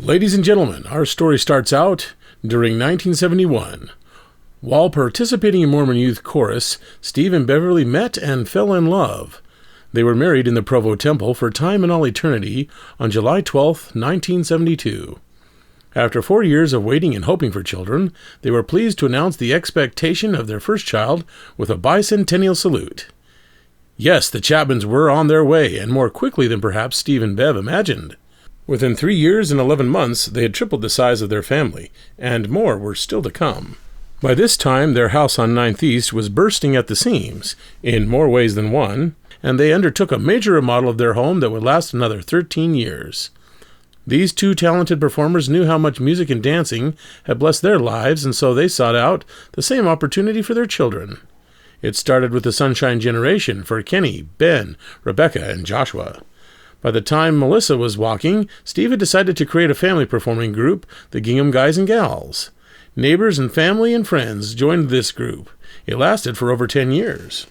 Ladies and gentlemen, our story starts out during 1971. While participating in Mormon Youth Chorus, Steve and Beverly met and fell in love. They were married in the Provo Temple for time and all eternity on July 12, 1972. After 4 years of waiting and hoping for children, they were pleased to announce the expectation of their first child with a bicentennial salute. Yes, the Chapmans were on their way, and more quickly than perhaps Steve and Bev imagined. Within 3 years and 11 months, they had tripled the size of their family, and more were still to come. By this time, their house on 9th East was bursting at the seams, in more ways than one, and they undertook a major remodel of their home that would last another 13 years. These two talented performers knew how much music and dancing had blessed their lives, and so they sought out the same opportunity for their children. It started with the Sunshine Generation for Kenny, Ben, Rebecca, and Joshua. By the time Melissa was walking, Steve had decided to create a family performing group, the Gingham Guys and Gals. Neighbors and family and friends joined this group. It lasted for over 10 years.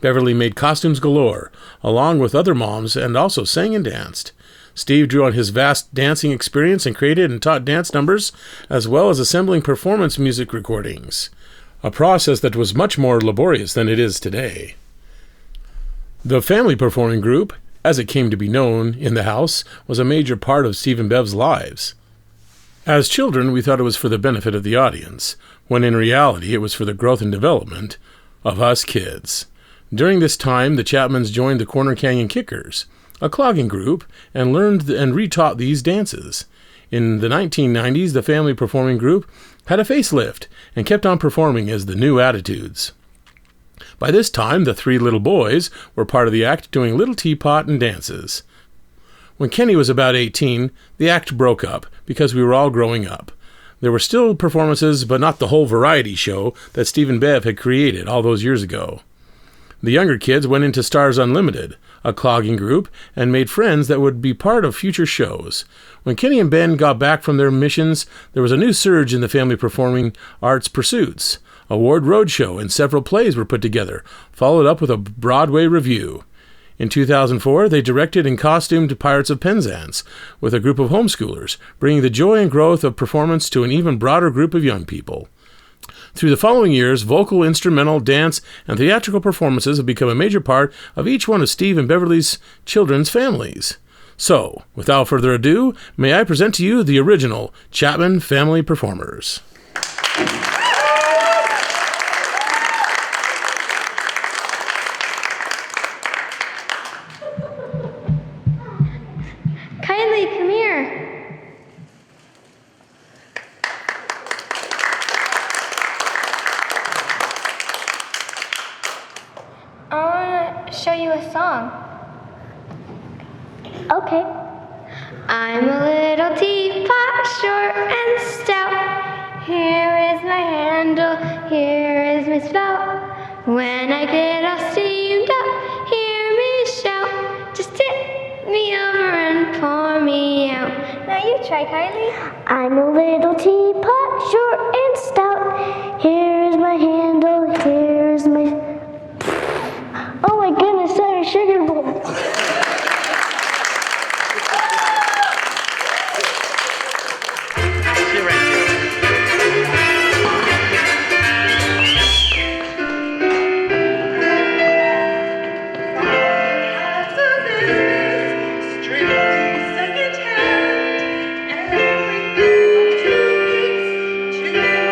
Beverly made costumes galore, along with other moms, and also sang and danced. Steve drew on his vast dancing experience and created and taught dance numbers, as well as assembling performance music recordings, a process that was much more laborious than it is today. The family performing group, as it came to be known in the house, was a major part of Steve and Bev's lives. As children, we thought it was for the benefit of the audience, when in reality it was for the growth and development of us kids. During this time, the Chapmans joined the Corner Canyon Kickers, a clogging group, and learned and retaught these dances. In the 1990s, the family performing group had a facelift and kept on performing as the New Attitudes. By this time, the three little boys were part of the act doing little teapot and dances. When Kenny was about 18, the act broke up because we were all growing up. There were still performances, but not the whole variety show that Steve and Bev had created all those years ago. The younger kids went into Stars Unlimited, a clogging group, and made friends that would be part of future shows. When Kenny and Ben got back from their missions, there was a new surge in the family performing arts pursuits. A Ward Roadshow and several plays were put together, followed up with a Broadway review. In 2004, they directed and costumed Pirates of Penzance with a group of homeschoolers, bringing the joy and growth of performance to an even broader group of young people. Through the following years, vocal, instrumental, dance, and theatrical performances have become a major part of each one of Steve and Beverly's children's families. So, without further ado, may I present to you the original Chapman family performers. Kylie, come here. I want to show you a song. Okay. I'm a little teapot, short and stout. Here is my handle, here is my spout. When I get all steamed up, hear me shout. Just tip me over and pour me out. Now you try, Kylie. I'm a little teapot, short and stout. Here is my handle, here is my... Oh my goodness, sorry, sugar bowl. Second hand, everything to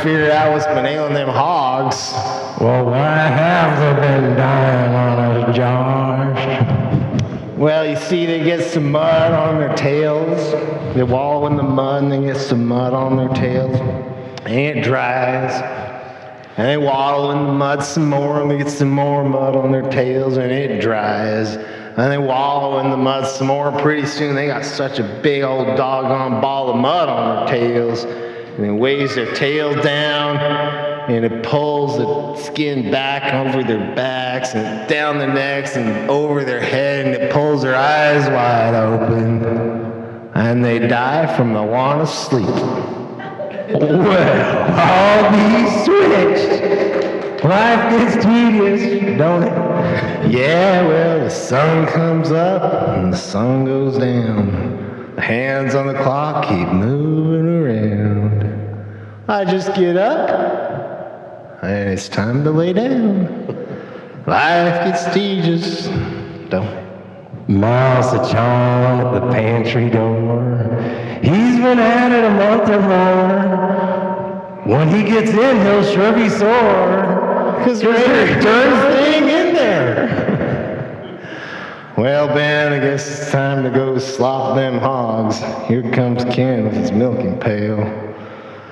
figure out what's been ailing them hogs. Well, why have they been dying on us, Josh? Well, you see, they get some mud on their tails. They wallow in the mud and they get some mud on their tails. And it dries. And they wallow in the mud some more and they get some more mud on their tails and it dries. And they wallow in the mud some more. Pretty soon they got such a big old doggone ball of mud on their tails. And it weighs their tail down and it pulls the skin back over their backs and down their necks and over their head and it pulls their eyes wide open. And they die from the want of sleep. Well, all these switched. Life gets tedious, don't it? Yeah, well, the sun comes up and the sun goes down. The hands on the clock keep moving around. I just get up and it's time to lay down. Life gets tedious, don't it? Mouse a John at the pantry door. He's been at it a month or more. When he gets in, he'll sure be sore. 'Cause there's a darn thing in there. Well, Ben, I guess it's time to go slop them hogs. Here comes Ken with his milking pail.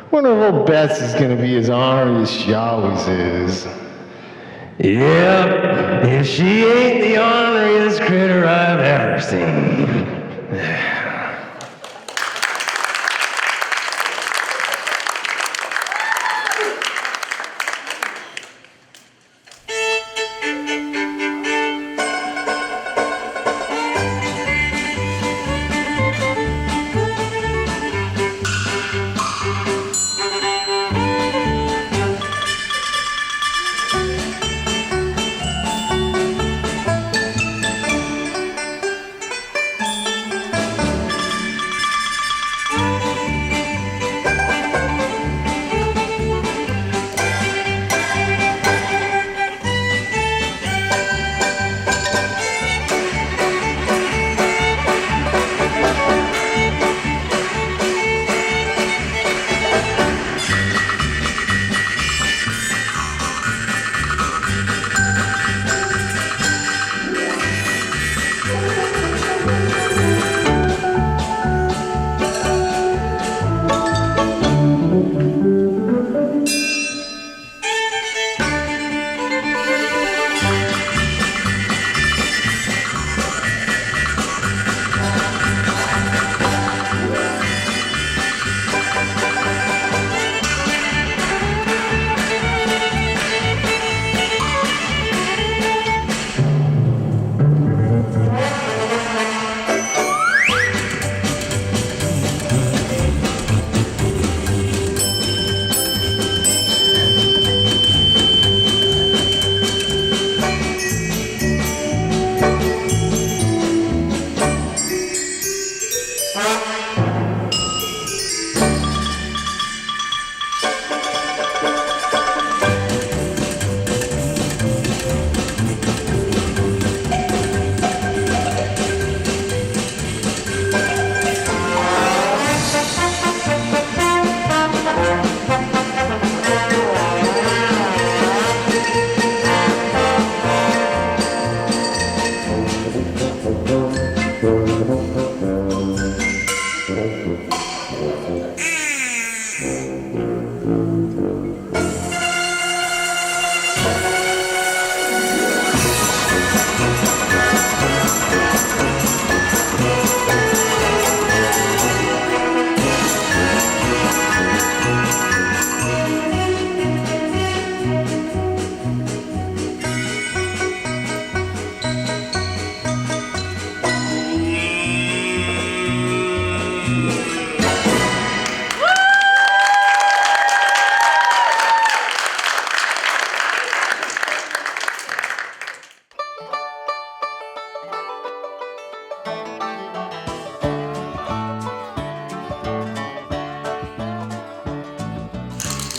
Wonder if old Bets is gonna be as ornery as she always is. Yep, if she ain't the orneriest critter I've ever seen.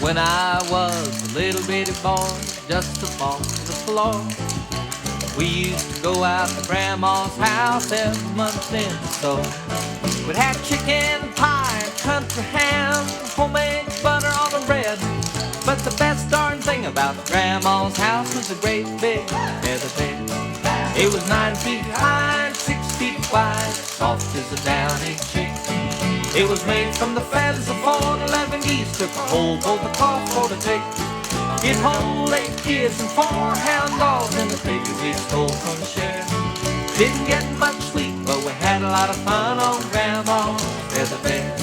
When I was a little bitty boy, just upon the floor, we used to go out to Grandma's house every month in the store. We'd have chicken pie and country ham, homemade butter on the bread, But the best darn thing about Grandma's house was a great big feather bed. It was 9 feet high and 6 feet wide, soft as a downy chick. It was made from the feathers of 4 and 11 geese, took a whole boat of cloth for to take. It hold 8 kids and 4 hound dogs, and the baby we stole from the shed. Didn't get much sleep, but we had a lot of fun on Grandma's feather bed.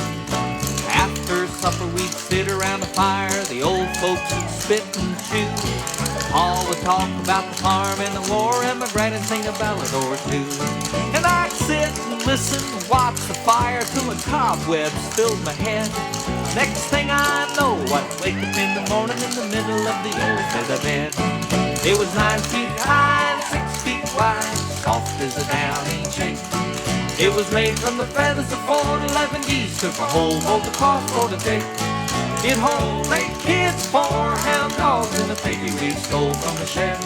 After supper we'd sit around the fire, the old folks would spit and chew. All would talk about the farm and the war, and my granny'd sing a ballad or two. And I'd sit and listen and watch the fire till the cobwebs filled my head. Next thing I know, I'd wake up in the morning in the middle of the old feather bed. It was 9 feet high and 6 feet wide, soft as a downy chick. It was made from the feathers of 4 and 11 geese, took a whole boat of cloth for the take. It hold 8 kids, 4 hound dogs, and a baby we stole from the shed.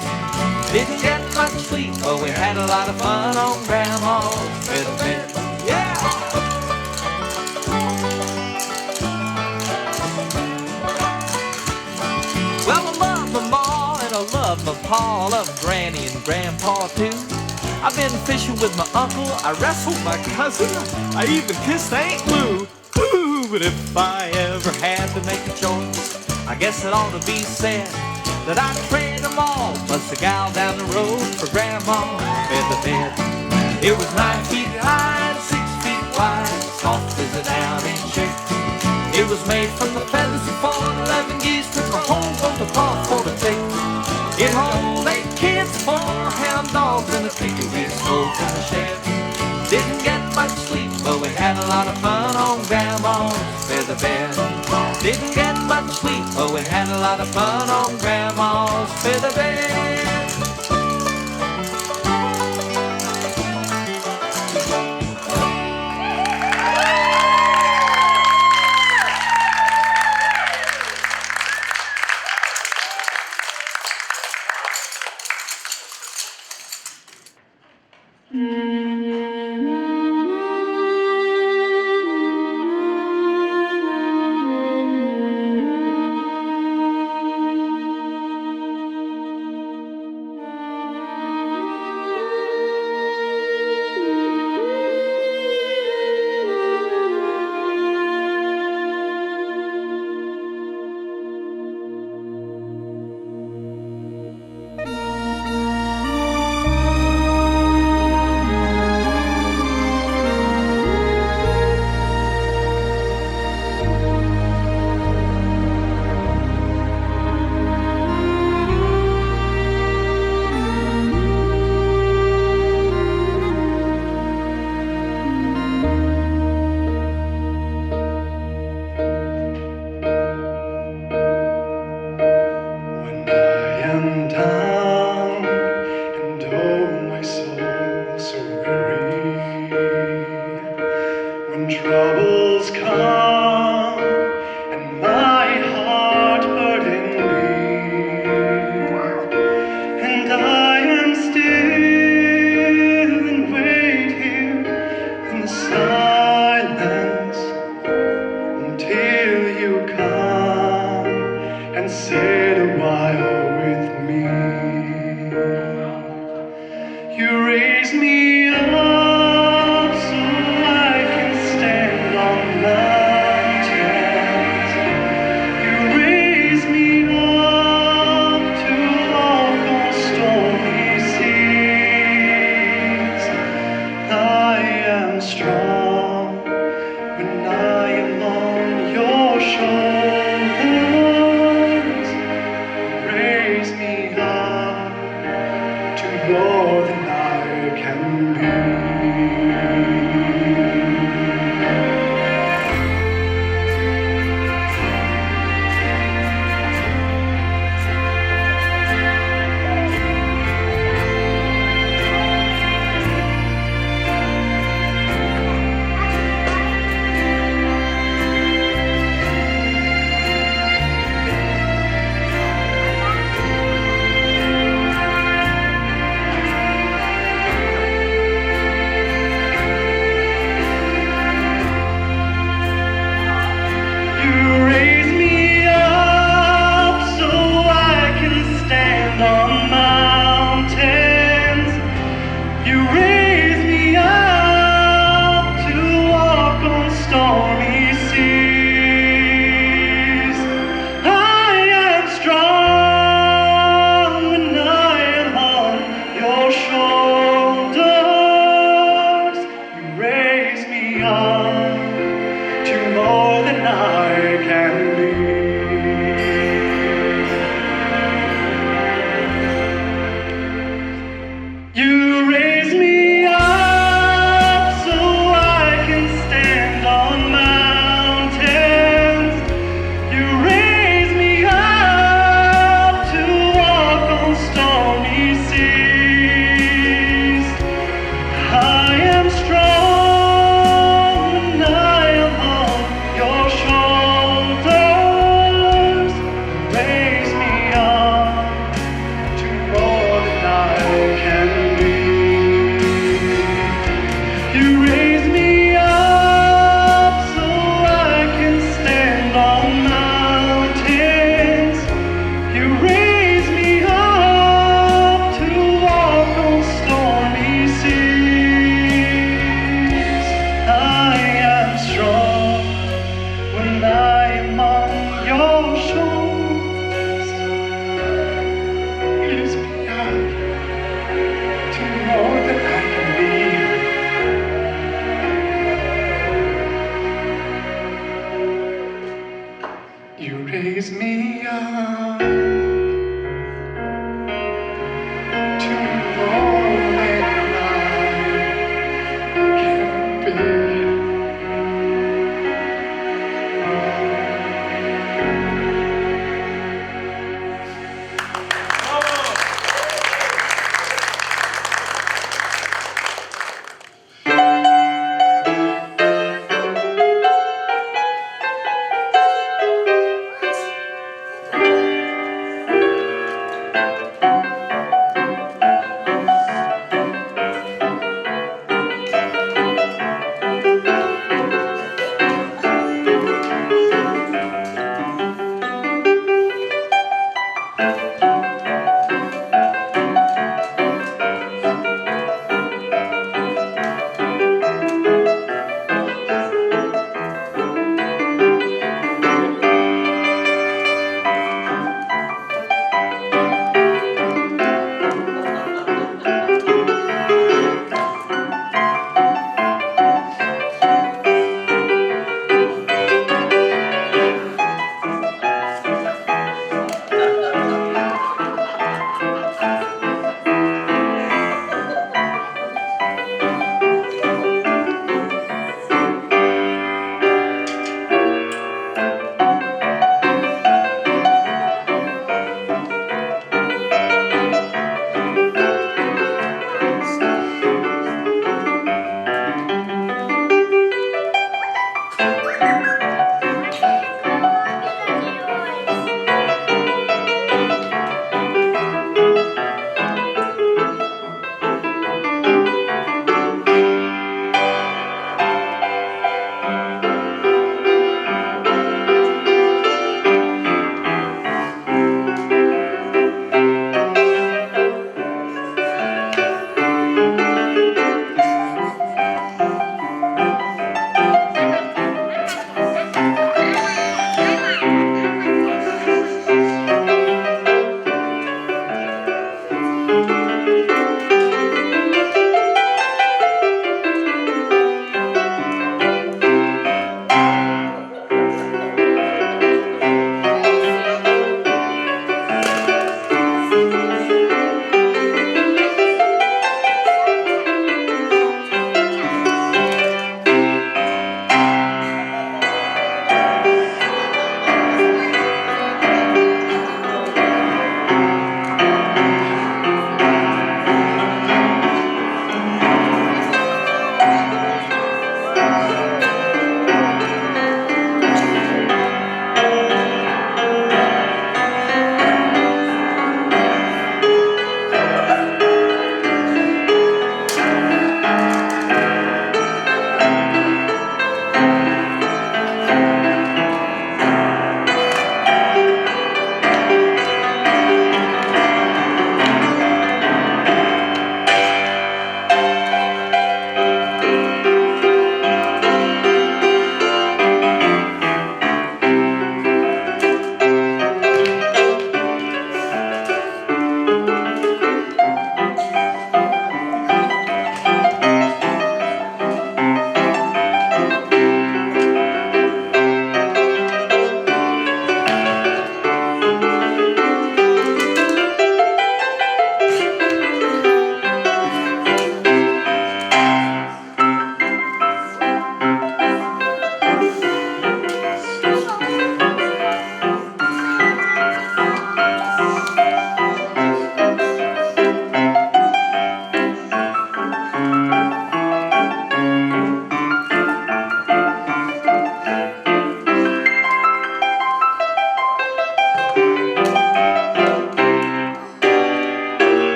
Didn't get much sleep, but we had a lot of fun on Grandma's feather bed. Yeah! Well, I love my ma and I love my pa, I love Granny and Grandpa too. I've been fishing with my uncle, I wrestled my cousin, I even kissed Aunt Lou. Ooh, but if I ever had to make a choice, I guess it ought to be said that I'd trade them all, plus a gal down the road for Grandma's feather bed. It was 9 feet high and 6 feet wide, soft as a downy chick. It was made from the feathers of 4 and 11 geese, took a whole boat of cloth for the take. It hold 8 kids, 4 hound dogs, and a baby we stole from the shed. Didn't get much sleep, but we had a lot of fun on Grandma's feather bed. Didn't get much sleep, but we had a lot of fun on Grandma's feather bed. Raise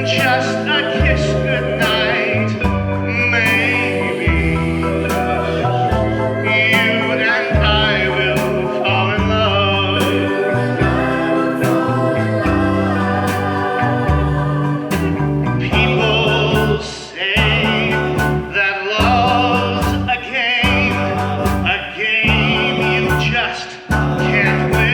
Just a kiss goodnight, maybe. You and I will fall in love. People say that love's a game you just can't win.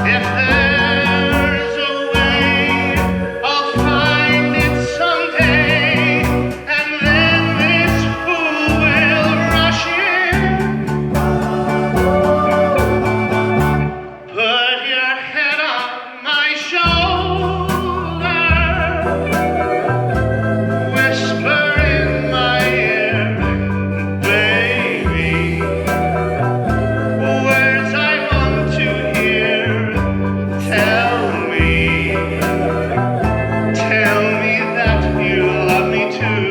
If there's a way, I'll find it someday, and then this fool will rush in. Put your head on my shoulder, whisper in my ear, baby, words I want to hear. Tell me that you love me too.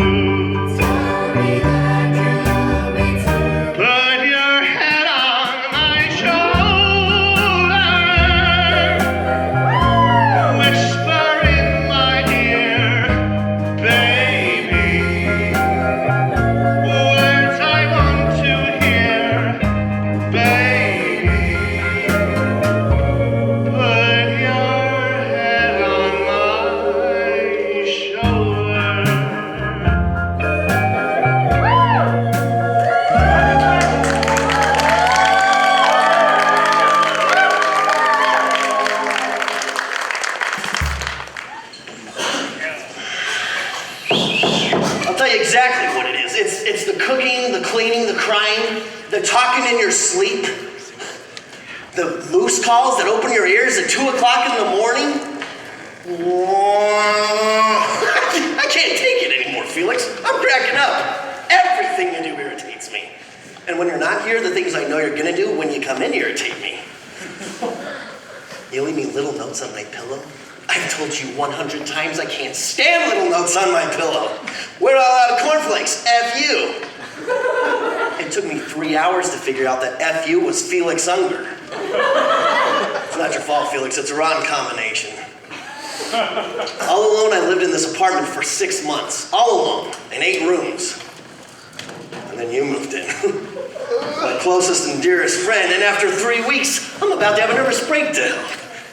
Put your head on my shoulder, whisper in my ear, baby, words I want to hear, baby. Put your head on my shoulder. I'll tell you exactly what it is. It's the cooking, the cleaning, the crying, the talking in your sleep, the moose calls that open your ears at 2 o'clock in the morning. I can't take it anymore, Felix. I'm cracking up. Everything you do irritates me. And when you're not here, the things I know you're gonna do when you come in irritate me. You leave me little notes on my pillow. I've told you 100 times I can't stand little notes on my pillow. We're all out of cornflakes. F you. It took me 3 hours to figure out that F you was Felix Unger. It's not your fault, Felix. It's a rotten combination. All alone, I lived in this apartment for 6 months. All alone, in 8 rooms. And then you moved in. My closest and dearest friend. And after 3 weeks, I'm about to have a nervous breakdown.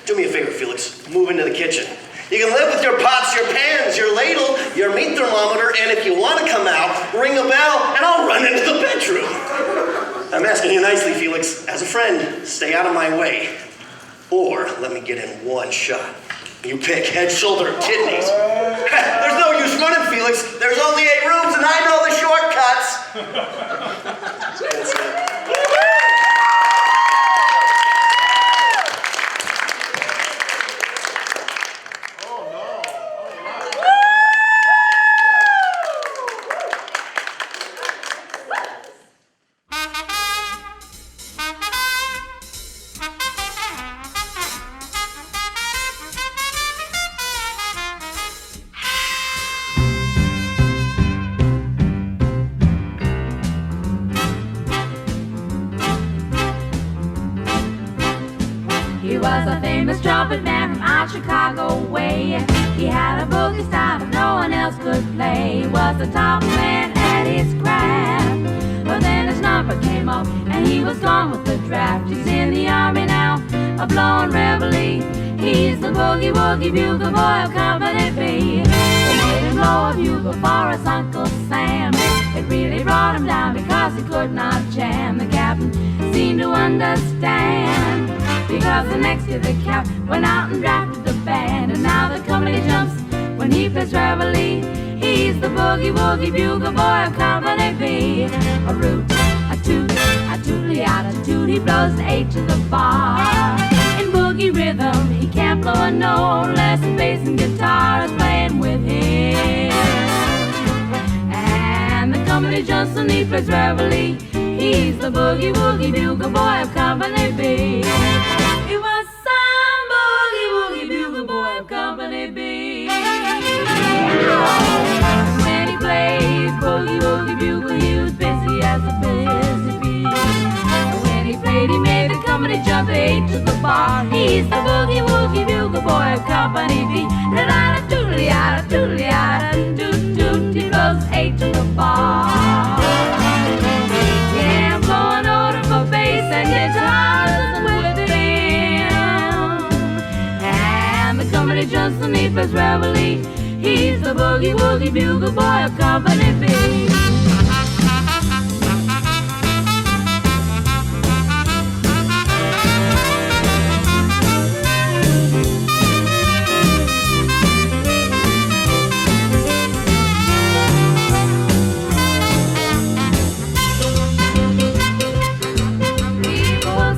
Do me a favor, Felix. Move into the kitchen. You can live with your pots, your pans, your ladle, your meat thermometer, and if you want to come out, ring a bell, and I'll run into the bedroom. I'm asking you nicely, Felix. As a friend, stay out of my way. Or let me get in one shot. You pick head, shoulder, kidneys. There's no use running, Felix. There's only 8 rooms, and I know the shortcuts. That's it. He was a famous trumpet man from out Chicago way. He had a boogie style that no one else could play. He was the top man at his craft. But then his number came up and he was gone with the draft. He's in the army now, a blowing reveille. He's the boogie woogie bugle boy of Company B. They made him blow a bugle for his Uncle Sam. It really brought him down because he could not jam. The captain seemed to understand, because the next year the cap went out and drafted the band. And now the company jumps when he plays reveille. He's the boogie woogie bugle boy of Company B. A root, a toot, a tootly out a toot. He blows an A to the bar. In boogie rhythm he can't blow a note unless the bass and guitar is playing with him. And the company jumps when he plays reveille. He's the boogie woogie bugle boy of Company B. It was some boogie woogie bugle boy of Company B. When he played boogie woogie bugle, he was busy as a busy bee. When he played, he made the company he jumped 8 to the bar. He's the boogie woogie bugle boy of Company B. Da-da-da-doodly-da, doodly-da, doot-doot, he blows 8 to the bar. Yeah, I'm blowing order for bass and guitars with him. And the company jumps to me first reveille. He's the boogie woogie bugle boy of Company B.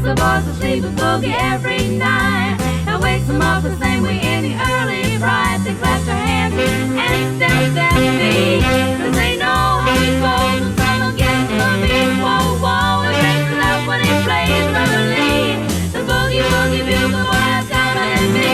The boys will sleep with boogie every night and wakes them up the same way in the early fright. They clap their hands and dance their feet, 'cause they know how he goes and some will get to me. Whoa, whoa, it makes it up when he plays reveille. The boogie woogie bugle boy has got to be.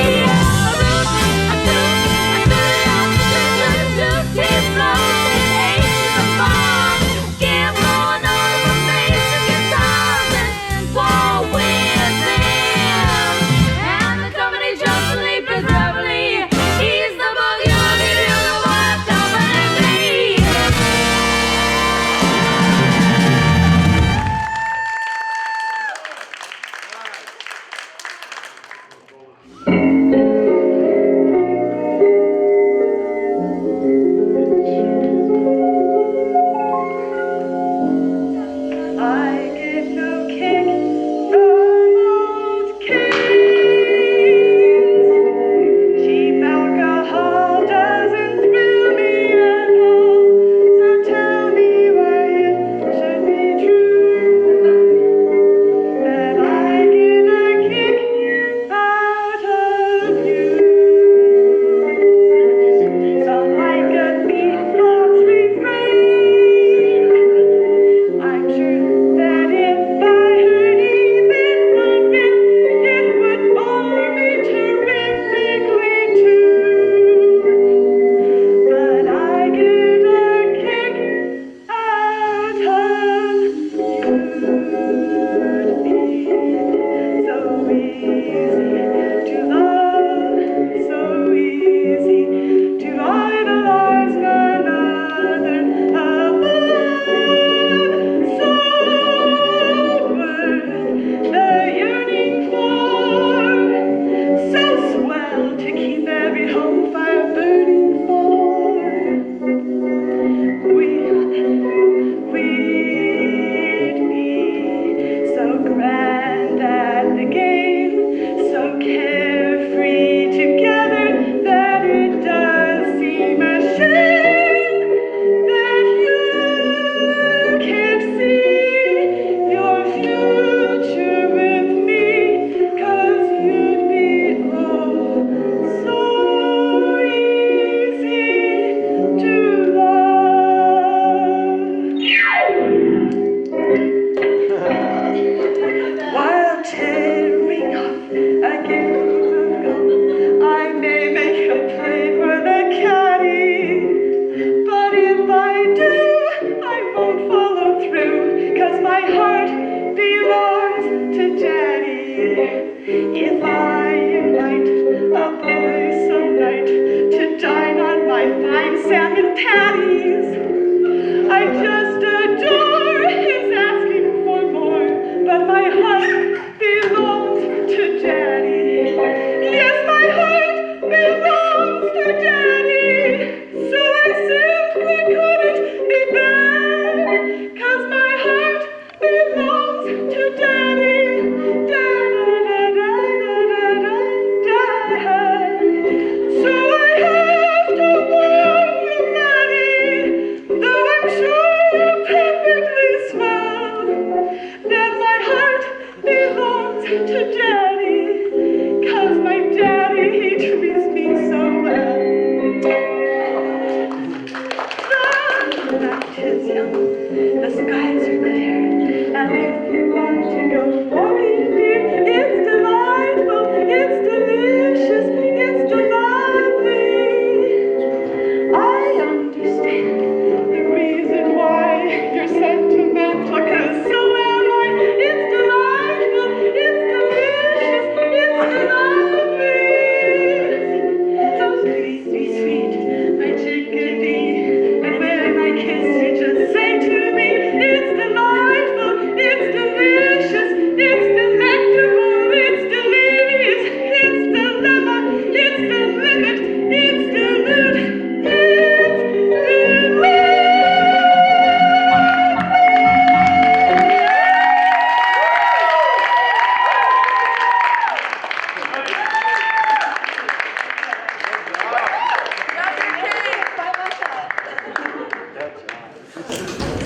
Sentimental, 'cause so am I. It's delightful,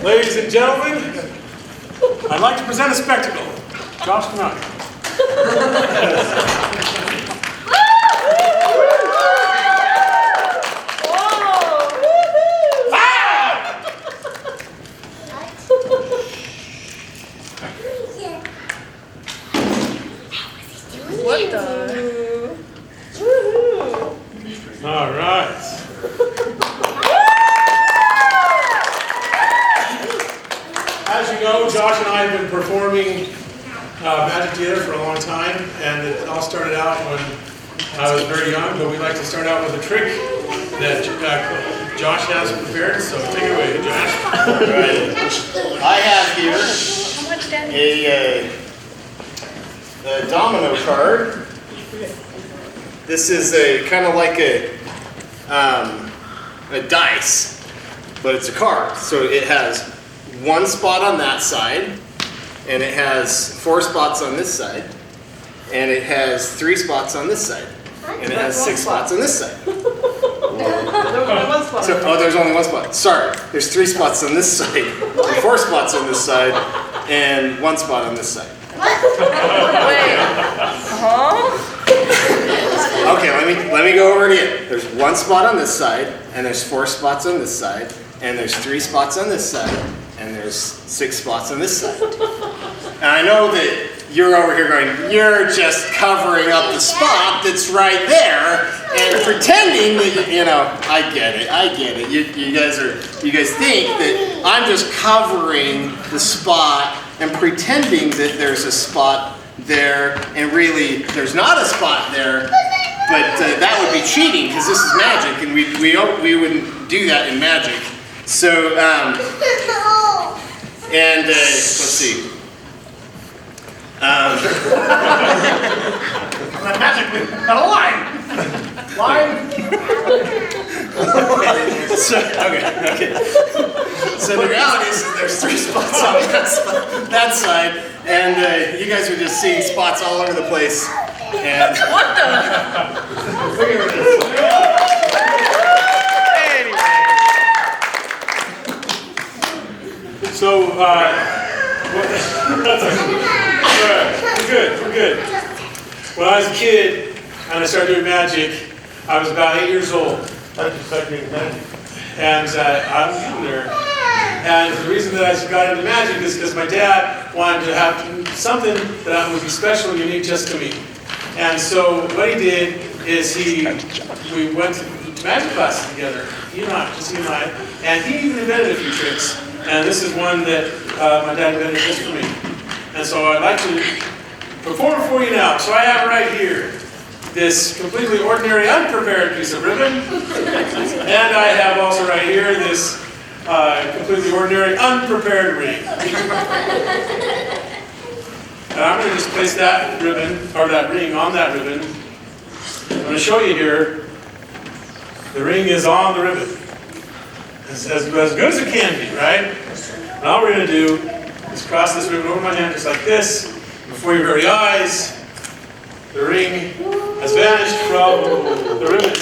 Ladies and gentlemen, I'd like to present a spectacle. Josh, come out. What the? All right. As you know, Josh and I have been performing magic together for a long time, and it all started out when I was very young, but we like to start out with a trick that Josh has prepared, so take it away, Josh. All right. I have here a domino card. This is a kind of like a dice, but it's a card. So it has one spot on that side, and it has 4 spots on this side, and it has 3 spots on this side, and it has 6 spots on this side. There's only one spot. Sorry, there's 3 spots on this side, and 4 spots on this side, and 1 spot on this side. Wait. Huh? Okay, let me go over it again. There's 1 spot on this side, and there's 4 spots on this side, and there's 3 spots on this side, and there's 6 spots on this side. And I know that you're over here going, you're just covering up the spot that's right there and pretending that, I get it. You guys think that I'm just covering the spot and pretending that there's a spot there, and really there's not a spot there, but that would be cheating because this is magic, and we wouldn't do that in magic. So, let's see. Magically, got a line. Okay. So the reality is there's 3 spots on that side, and you guys are just seeing spots all over the place. And What the? So, we're good. When I was a kid and I started doing magic, I was about 8 years old. And I'm getting there. And the reason that I got into magic is because my dad wanted to have something that would be special and unique just to me. And so what he did is we went to magic classes together, he and I, and he even invented a few tricks. And this is one that my dad invented just for me. And so I'd like to perform for you now. So I have right here this completely ordinary, unprepared piece of ribbon. And I have also right here this completely ordinary, unprepared ring. And I'm going to just place that ribbon, or that ring on that ribbon. I'm going to show you here. The ring is on the ribbon. It's as good as it can be, right? And all we're going to do is cross this ribbon over my hand just like this. Before your very eyes, the ring has vanished from the ribbon.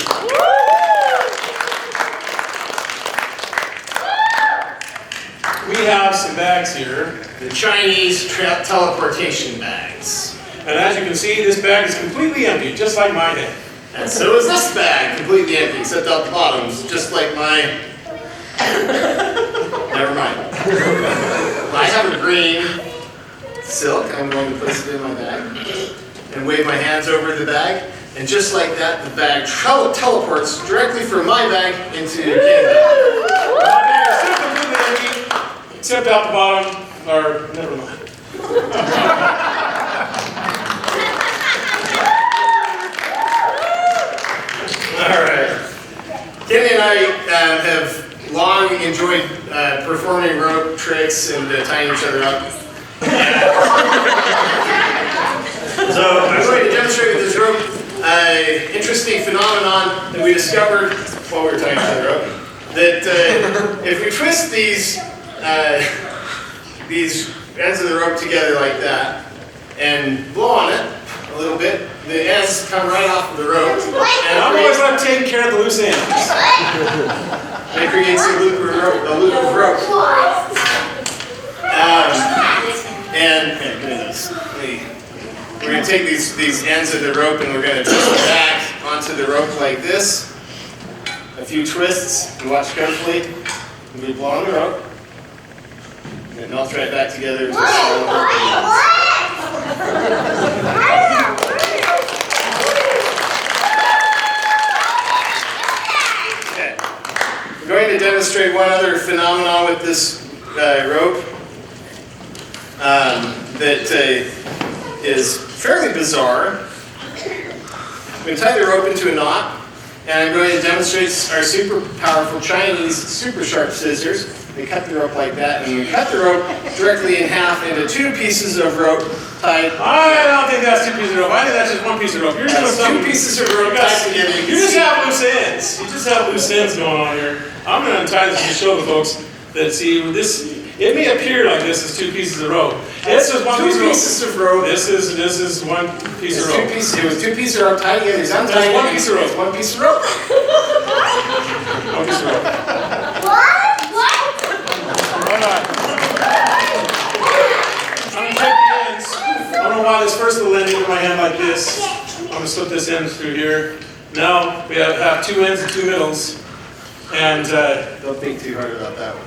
We have some bags here. the Chinese teleportation bags. And as you can see, this bag is completely empty, just like my head. And so is this bag, completely empty, except out the bottoms, just like my... Never mind. I have a green silk. I'm going to place it in my bag and wave my hands over the bag. And just like that, the bag teleports directly from my bag into Canada. My bag is still completely empty, except out the bottom, or never mind. All right. Kenny and I have long enjoyed performing rope tricks and tying each other up. So I'm going to demonstrate with this rope an interesting phenomenon that we discovered while we were tying each other up. That if we twist these ends of the rope together like that and blow on it a little bit, the ends come right off of the rope. And I'm always about taking care of the loose ends. And it creates a loop of rope. And we're going to take these ends of the rope and we're going to twist it back onto the rope like this. A few twists, and watch carefully. We blow on the rope, and it melts right back together into a solid rope. Okay. We're going to demonstrate one other phenomenon with this rope that is fairly bizarre. I'm going to tie the rope into a knot. And I'm going to demonstrate our super powerful Chinese super sharp scissors. They cut the rope like that, and we cut the rope directly in half into 2 pieces of rope tied. I don't think that's 2 pieces of rope. I think that's just 1 piece of rope. You're That's doing 2 pieces of rope tied together. You just have loose ends. You just have loose ends going on here. I'm going to untie this to show the folks that see this. It may appear like this is 2 pieces of rope. This is 1 piece of rope. 2 pieces of rope. This is 1 piece of rope. It was 2 pieces of rope tied together. That's 1 piece of rope. 1 piece of rope. 1 piece of rope. Hold on. I'm going to take the ends. I don't know why this first little end into my hand like this. I'm going to slip this end through here. Now we have 2 ends and 2 middles. And Don't think too hard about that one.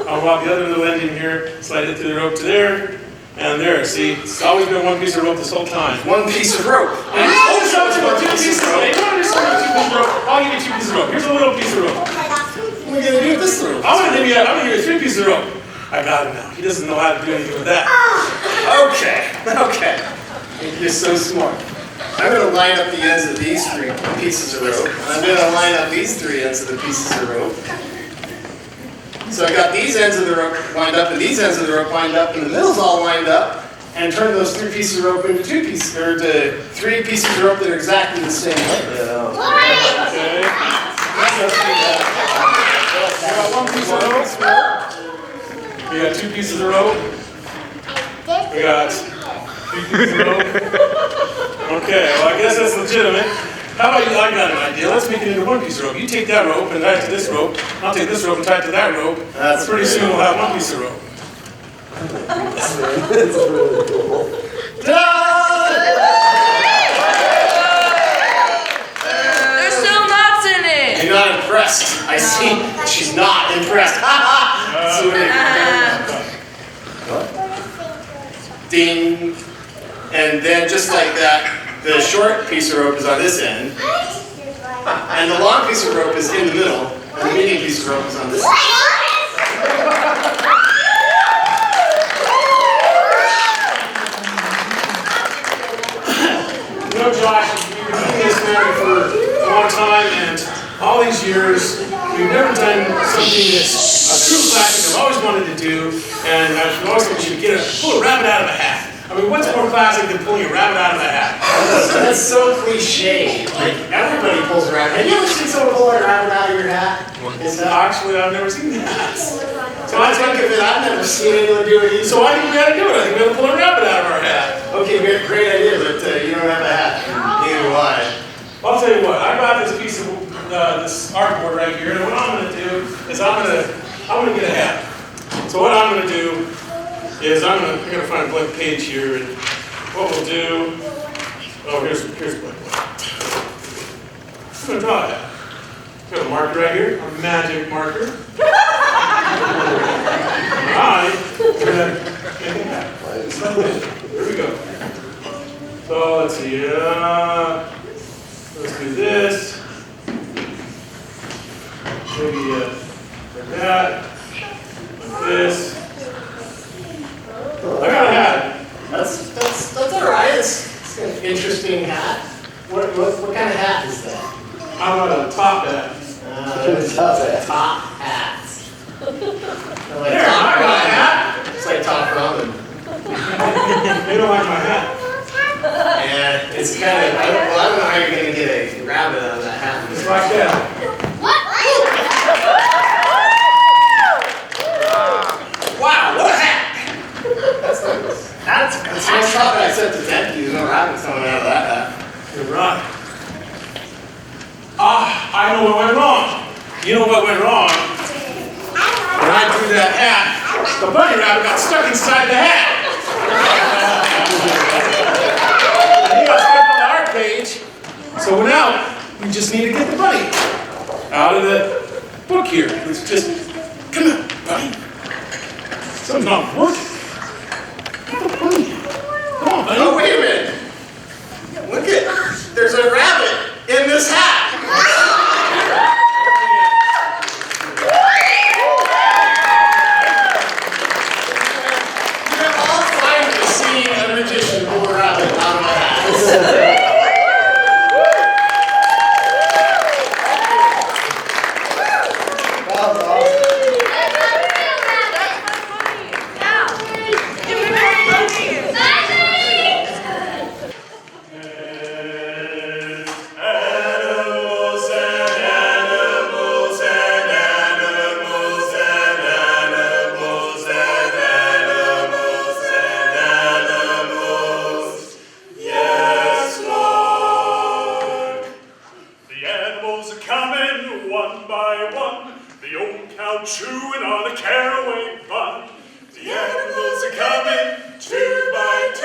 I'll walk the other little end in here, slide it through the rope to there, and there. See, it's always been 1 piece of rope this whole time. 1 piece of rope. And I'll give you 2 pieces of rope. I'll give you 2 pieces of rope. Here's a little piece of rope. What are we going to do with this rope? I'm going to give you 3 pieces of rope. I got him now. He doesn't know how to do anything with that. Okay. You're so smart. I'm going to line up the ends of these 3 pieces of rope. I'm going to line up these 3 ends of the pieces of rope. So I got these ends of the rope lined up and these ends of the rope lined up and the middle's all lined up, and turn those 3 pieces of rope into 2 pieces, or to 3 pieces of rope that are exactly the same length. Okay. I got 1 piece of rope. We got 2 pieces of rope. We got 3 pieces of rope. Okay, well I guess that's legitimate. How about you? I got an idea. Let's make it into 1 piece of rope. You take that rope and tie it to this rope. I'll take this rope and tie it to that rope. That's pretty soon we'll have 1 piece of rope. There's still knots in it. You're not impressed. I see. She's not impressed. Ding. And then just like that, the short piece of rope is on this end, and the long piece of rope is in the middle, and the medium piece of rope is on this end. You know, Josh, we've been doing this now for a long time, and all these years, we've never done something that's a true classic I've always wanted to do, and I've always thought we should pull a rabbit out of a hat. I mean, what's more classic than pulling a rabbit out of a hat? That's so cliche. Like, everybody pulls a rabbit. Have you ever seen someone pull a rabbit out of your hat? Actually, I've never seen that. So I think of it, I've never seen anyone do it either. So I think we gotta do it. I think we gotta pull a rabbit out of our hat. Okay, great idea, but you don't have a hat. Neither do I. I'll tell you what, I got this piece of this artboard right here, and what I'm gonna do is I'm gonna get a hat. So what I'm gonna do is I'm gonna find a blank page here, and what we'll do, here's a blank one. I'm gonna draw a hat. Got a marker right here, a magic marker. Alright, we're gonna make a hat. Here we go. So let's see, let's do this. Maybe like that, like this. I got a hat. That's all right. It's an interesting hat. What kind of hat is that? How about a top hat? Top hats. Like There, I got a hat. It's like top ramen. They don't like my hat. And it's kind of, I don't know how you're going to get a rabbit out of that hat. It's like that. Wow, what a hat! That's nice. That's nice top that I said to empty. There's no rabbits coming out of that hat. You're right. I know what went wrong. You know what went wrong? When I drew that hat, The bunny rabbit got stuck inside the hat. He got stuck on the art page. So now we just need to get the bunny out of the book here. Let's just, come on, bunny. Something's not working. Get the bunny. Come on, bunny. Oh, wait a minute. Look at, there's a rabbit in this hat. You're all finally seeing a magician pull a rabbit out of a hat. Chewing on a caraway bun. The animals are coming 2 by 2.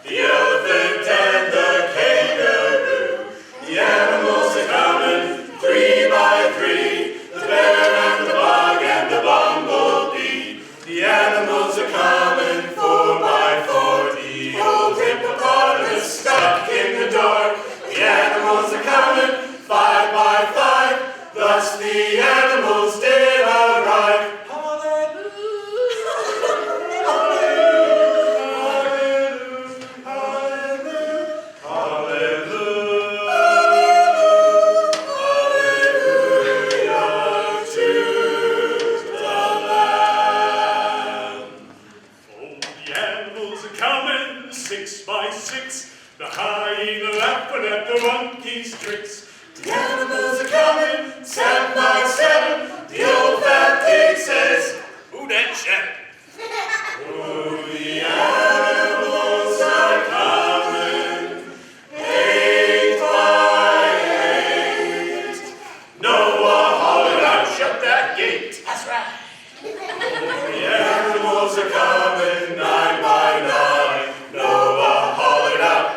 The elephant and the kangaroo. The animals are coming 3 by 3. The bear and the bug and the bumblebee. The animals are coming 4 by 4. The old hippopotamus stuck in the dark. The animals are coming 5 by 5. Thus the animals did arrive. Tricks. The animals are coming 7 by 7. The old fat pig says, "Who that shed?" Oh, the animals are coming 8 by 8. Noah hollered out, "Shut that gate." That's right. Oh, the animals are coming 9 by 9. Noah hollered out,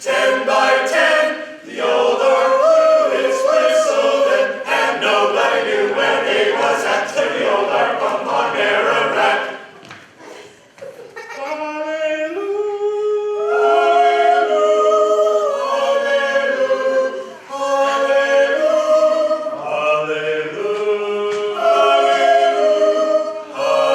10 by 10, the old dog blew his whistle then, and nobody knew where he was at till the old dog bumped on near a rat. Hallelujah, hallelujah, hallelujah, hallelujah, hallelujah, hallelujah,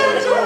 hallelujah.